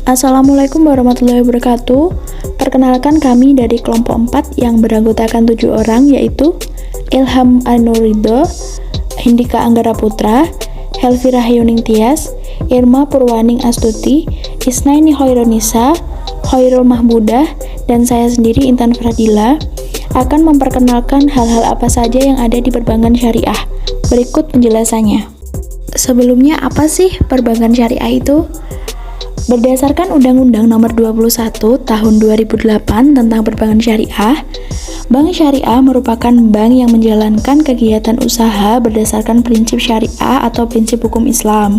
Assalamualaikum warahmatullahi wabarakatuh. Perkenalkan, kami dari kelompok 4 yang beranggotakan 7 orang, yaitu Ilham Anurido, Hindika Anggara Putra, Helvira Hyuning Tias, Irma Purwaning Astuti, Isnaini Hoironisa, Hoirul Mahmudah, dan saya sendiri Intan Fradila akan memperkenalkan hal-hal apa saja yang ada di perbankan syariah. Berikut penjelasannya. Sebelumnya, apa sih perbankan syariah itu? Berdasarkan Undang-Undang Nomor 21 Tahun 2008 tentang Perbankan Syariah, bank syariah merupakan bank yang menjalankan kegiatan usaha berdasarkan prinsip syariah atau prinsip hukum Islam.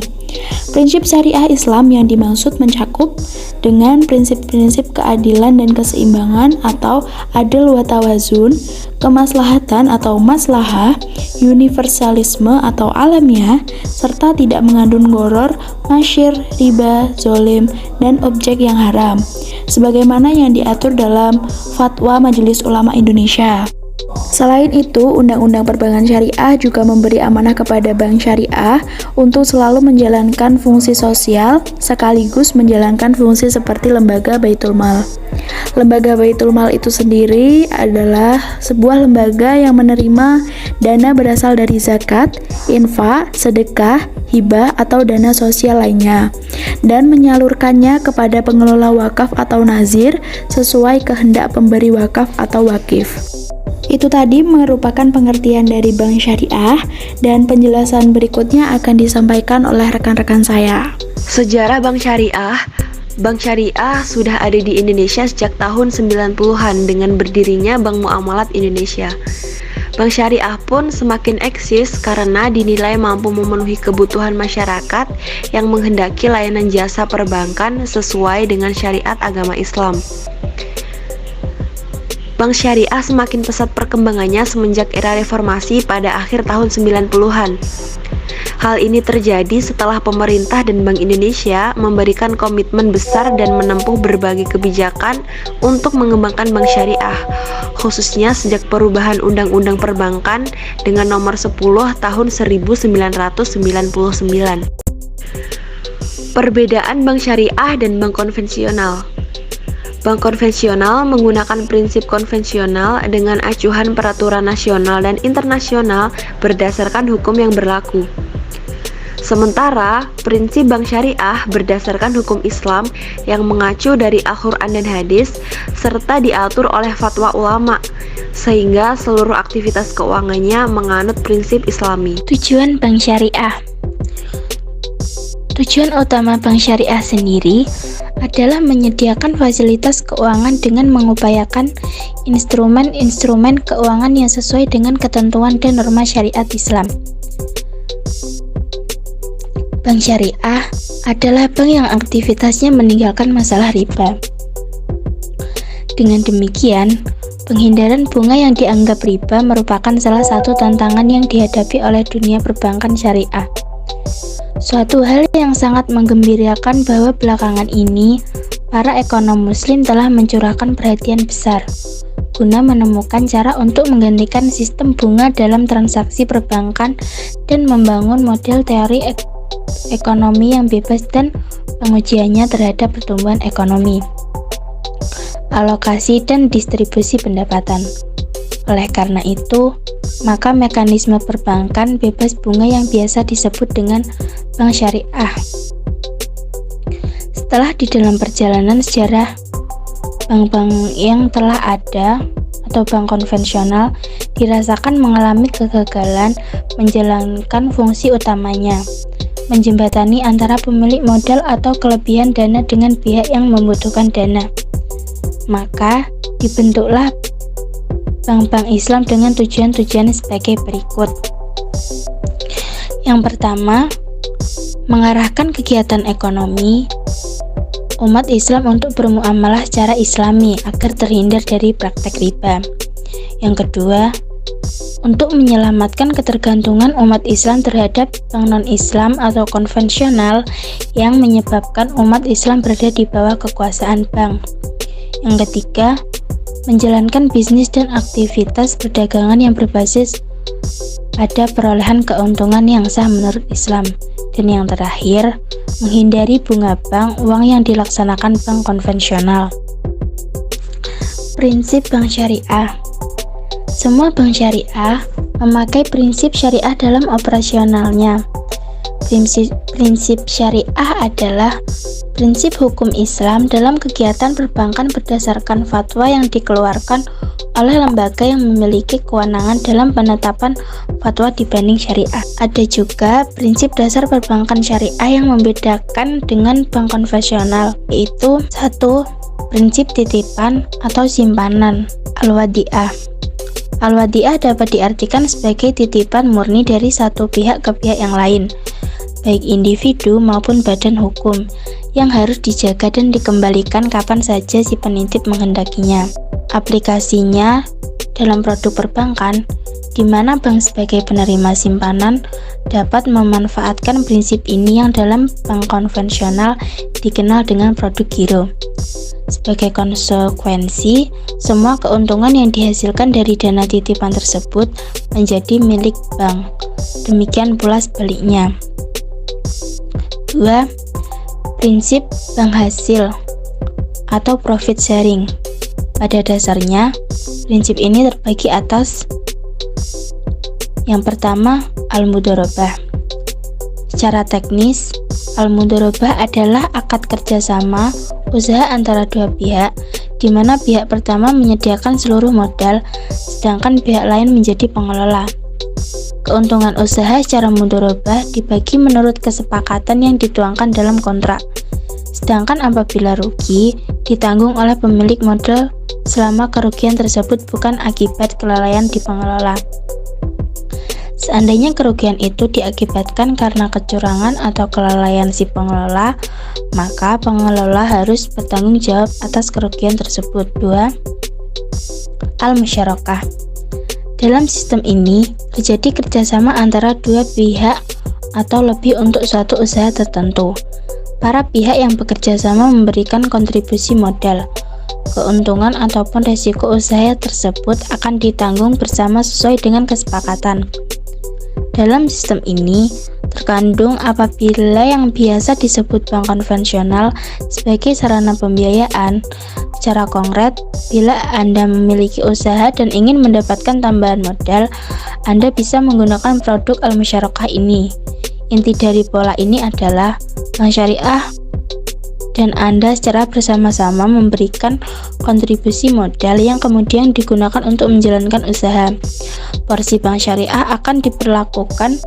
Prinsip syariah Islam yang dimaksud mencakup dengan prinsip-prinsip keadilan dan keseimbangan atau adil wa tawazun, kemaslahatan atau maslahah, universalisme atau alamiah, serta tidak mengandung gharar, masyir, riba, zolim, dan objek yang haram, sebagaimana yang diatur dalam Fatwa Majelis Ulama Indonesia. Selain itu, Undang-Undang Perbankan Syariah juga memberi amanah kepada bank syariah untuk selalu menjalankan fungsi sosial sekaligus menjalankan fungsi seperti lembaga Baitul Mal. Lembaga Baitul Mal itu sendiri adalah sebuah lembaga yang menerima dana berasal dari zakat, infak, sedekah, hibah, atau dana sosial lainnya, dan menyalurkannya kepada pengelola wakaf atau nazir sesuai kehendak pemberi wakaf atau wakif. Itu tadi merupakan pengertian dari bank syariah, dan penjelasan berikutnya akan disampaikan oleh rekan-rekan saya. Sejarah bank syariah. Bank syariah sudah ada di Indonesia sejak tahun 90-an dengan berdirinya Bank Muamalat Indonesia. Bank syariah pun semakin eksis karena dinilai mampu memenuhi kebutuhan masyarakat yang menghendaki layanan jasa perbankan sesuai dengan syariat agama Islam. Bank syariah semakin pesat perkembangannya semenjak era reformasi pada akhir tahun 90-an. Hal ini terjadi setelah pemerintah dan Bank Indonesia memberikan komitmen besar dan menempuh berbagai kebijakan untuk mengembangkan bank syariah, khususnya sejak perubahan Undang-Undang Perbankan dengan nomor 10 tahun 1999. Perbedaan bank syariah dan bank konvensional. Bank konvensional menggunakan prinsip konvensional dengan acuan peraturan nasional dan internasional berdasarkan hukum yang berlaku. Sementara, prinsip bank syariah berdasarkan hukum Islam yang mengacu dari Al-Quran dan hadis, serta diatur oleh fatwa ulama, sehingga seluruh aktivitas keuangannya menganut prinsip Islami. Tujuan bank syariah. Tujuan utama bank syariah sendiri adalah menyediakan fasilitas keuangan dengan mengupayakan instrumen-instrumen keuangan yang sesuai dengan ketentuan dan norma syariat Islam. Bank syariah adalah bank yang aktivitasnya meninggalkan masalah riba. Dengan demikian, penghindaran bunga yang dianggap riba merupakan salah satu tantangan yang dihadapi oleh dunia perbankan syariah. Suatu hal yang sangat menggembirakan bahwa belakangan ini, para ekonom muslim telah mencurahkan perhatian besar guna menemukan cara untuk menggantikan sistem bunga dalam transaksi perbankan dan membangun model teori ekonomi yang bebas dan pengujiannya terhadap pertumbuhan ekonomi, alokasi dan distribusi pendapatan. Oleh karena itu, maka mekanisme perbankan bebas bunga yang biasa disebut dengan bank syariah. Setelah di dalam perjalanan sejarah, bank-bank yang telah ada atau bank konvensional dirasakan mengalami kegagalan menjalankan fungsi utamanya, menjembatani antara pemilik modal atau kelebihan dana dengan pihak yang membutuhkan dana. Maka dibentuklah bank-bank Islam dengan tujuan-tujuan sebagai berikut. Yang pertama, mengarahkan kegiatan ekonomi umat Islam untuk bermuamalah secara islami agar terhindar dari praktek riba. Yang kedua, untuk menyelamatkan ketergantungan umat Islam terhadap bank non-Islam atau konvensional yang menyebabkan umat Islam berada di bawah kekuasaan bank. Yang ketiga, menjalankan bisnis dan aktivitas perdagangan yang berbasis pada perolehan keuntungan yang sah menurut Islam. Dan yang terakhir, menghindari bunga bank uang yang dilaksanakan bank konvensional. Prinsip bank syariah. Semua bank syariah memakai prinsip syariah dalam operasionalnya. Prinsip syariah adalah prinsip hukum Islam dalam kegiatan perbankan berdasarkan fatwa yang dikeluarkan oleh lembaga yang memiliki kewenangan dalam penetapan fatwa dibanding syariah. Ada juga prinsip dasar perbankan syariah yang membedakan dengan bank konvensional, yaitu 1. Prinsip titipan atau simpanan, al-wadi'ah. Al-wadi'ah dapat diartikan sebagai titipan murni dari satu pihak ke pihak yang lain, baik individu maupun badan hukum, yang harus dijaga dan dikembalikan kapan saja si penitip menghendakinya. Aplikasinya dalam produk perbankan, di mana bank sebagai penerima simpanan dapat memanfaatkan prinsip ini yang dalam bank konvensional dikenal dengan produk giro. Sebagai konsekuensi, semua keuntungan yang dihasilkan dari dana titipan tersebut menjadi milik bank. Demikian pula sebaliknya. 2. Prinsip bank hasil atau profit sharing. Pada dasarnya, prinsip ini terbagi atas: yang pertama, al-mudharabah. Secara teknis, al-mudharabah adalah akad kerjasama usaha antara dua pihak, di mana pihak pertama menyediakan seluruh modal, sedangkan pihak lain menjadi pengelola. Keuntungan usaha secara mudharabah dibagi menurut kesepakatan yang dituangkan dalam kontrak, sedangkan apabila rugi, ditanggung oleh pemilik modal selama kerugian tersebut bukan akibat kelalaian di pengelola. Seandainya kerugian itu diakibatkan karena kecurangan atau kelalaian si pengelola, maka pengelola harus bertanggung jawab atas kerugian tersebut. 2. Al-musyarakah. Dalam sistem ini, terjadi kerjasama antara dua pihak atau lebih untuk suatu usaha tertentu. Para pihak yang bekerja sama memberikan kontribusi modal. Keuntungan ataupun resiko usaha tersebut akan ditanggung bersama sesuai dengan kesepakatan. Dalam sistem ini, terkandung apabila yang biasa disebut bank konvensional sebagai sarana pembiayaan. Secara konkret, bila Anda memiliki usaha dan ingin mendapatkan tambahan modal, Anda bisa menggunakan produk al-musyarakah ini. Inti dari pola ini adalah bank syariah dan Anda secara bersama-sama memberikan kontribusi modal yang kemudian digunakan untuk menjalankan usaha. Porsi bank syariah akan diperlakukan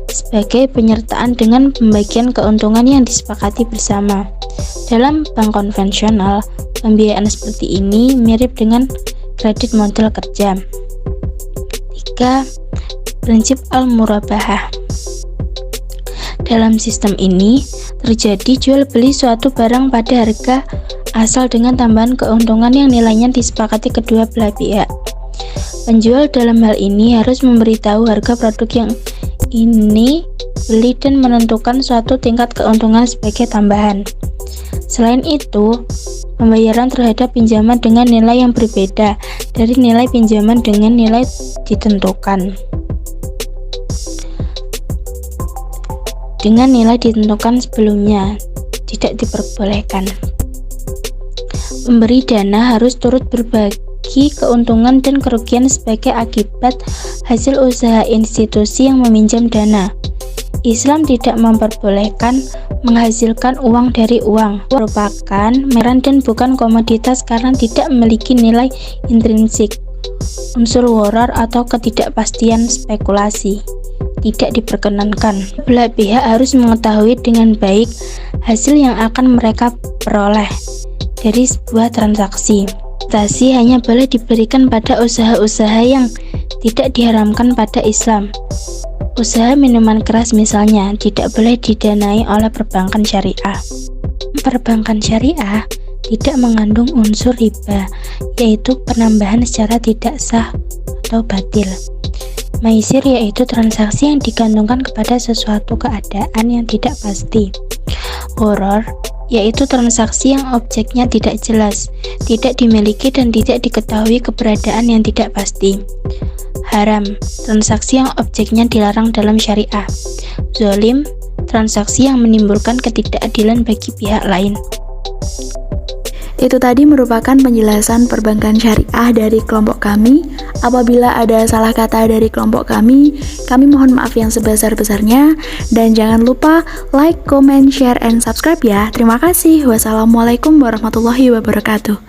sebagai penyertaan dengan pembagian keuntungan yang disepakati bersama. Dalam bank konvensional, pembiayaan seperti ini mirip dengan kredit modal kerja. 3. Prinsip al-murabahah. Dalam sistem ini, terjadi jual beli suatu barang pada harga asal dengan tambahan keuntungan yang nilainya disepakati kedua belah pihak. Penjual dalam hal ini harus memberitahu harga produk yang ini beli dan menentukan suatu tingkat keuntungan sebagai tambahan. Selain itu, pembayaran terhadap pinjaman dengan nilai yang berbeda dari nilai pinjaman dengan nilai ditentukan. Dengan nilai ditentukan sebelumnya tidak diperbolehkan. Pemberi dana harus turut berbagi keuntungan dan kerugian sebagai akibat hasil usaha institusi yang meminjam dana. Islam tidak memperbolehkan menghasilkan uang dari uang, merupakan meran dan bukan komoditas karena tidak memiliki nilai intrinsik. Unsur gharar atau ketidakpastian spekulasi tidak diperkenankan. Belah pihak harus mengetahui dengan baik hasil yang akan mereka peroleh dari sebuah transaksi. Investasi hanya boleh diberikan pada usaha-usaha yang tidak diharamkan pada Islam. Usaha minuman keras misalnya tidak boleh didanai oleh perbankan syariah. Perbankan syariah tidak mengandung unsur riba, yaitu penambahan secara tidak sah atau batil. Maisir yaitu transaksi yang digantungkan kepada sesuatu keadaan yang tidak pasti. Gharar yaitu transaksi yang objeknya tidak jelas, tidak dimiliki dan tidak diketahui keberadaan yang tidak pasti. Haram, transaksi yang objeknya dilarang dalam syariah. Zolim, transaksi yang menimbulkan ketidakadilan bagi pihak lain. Itu tadi merupakan penjelasan perbankan syariah dari kelompok kami. Apabila ada salah kata dari kelompok kami mohon maaf yang sebesar-besarnya. Dan jangan lupa like, comment, share, and subscribe ya. Terima kasih. Wassalamualaikum warahmatullahi wabarakatuh.